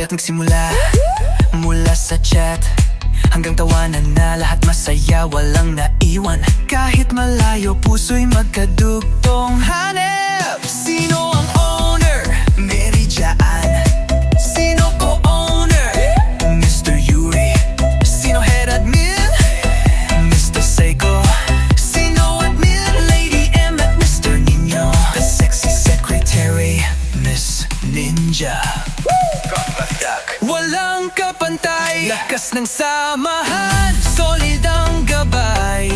at nagsimula. Mula sa chat hanggang tawanan na lahat masaya, walang naiwan. Kahit malayo, puso'y magkadugtong. Hanep! Sino ang owner? Mary Jaan. Sino co-owner? Mr. Yuri. Sino head admin? Mr. Seiko. Sino admin? Lady M at Mr. Nino. The sexy secretary, Miss Ninja. Walang kapantay, lakas ng samahan, solid ang gabay.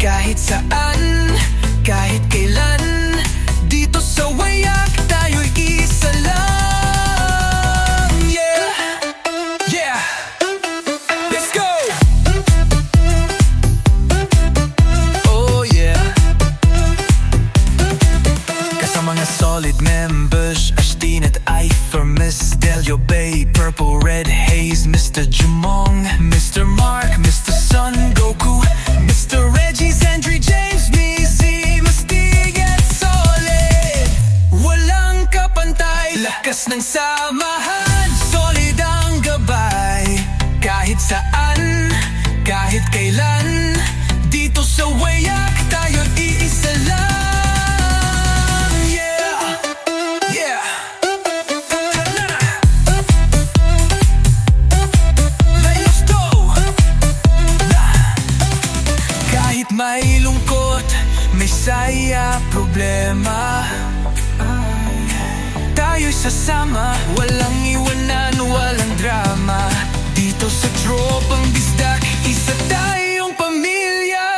Kahit saan, kahit kailan, dito sa Wayak tayo'y isa lang. Yeah, yeah, let's go. Oh yeah. Kasama mga solid members, Ashtin at Ifer, Miss Delio Bay, Purple Red Haze, Mr. Jumong, Mr. Mark, Mr. Sun Goku, Mr. Reggie, Sandry, James, Mizzy, Mastig at Solid. Walang kapantay, lakas ng samahan, solid ang gabay. Kahit saan, kahit kailan, dito sa Wayak tayo iisa lang. May lungkot, may saya, problema, tayo'y sasama, walang iwanan, walang drama. Dito sa Tropang Bisdak, isa tayong pamilya.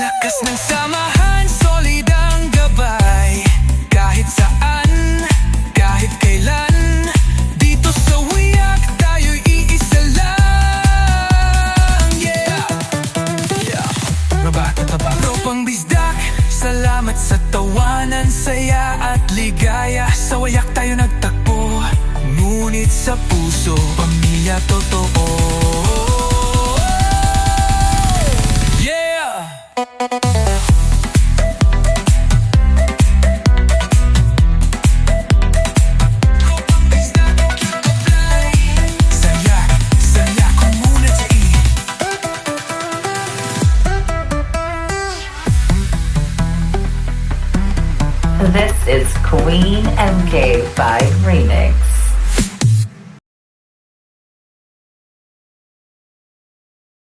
Lakas ng samahan, solid ang gabay. Kahit saan, kahit kailan, dito sa Wayak tayo'y iisa lang. Tropang Bisdak, salamat sa tawanan, saya at ligaya. Sa Wayak tayo nagtakbo, ngunit sa puso, pamilya totoo. Yeah! Tropang Bisdak, keep the fly. Saya community. This is Queen MK5 Remix.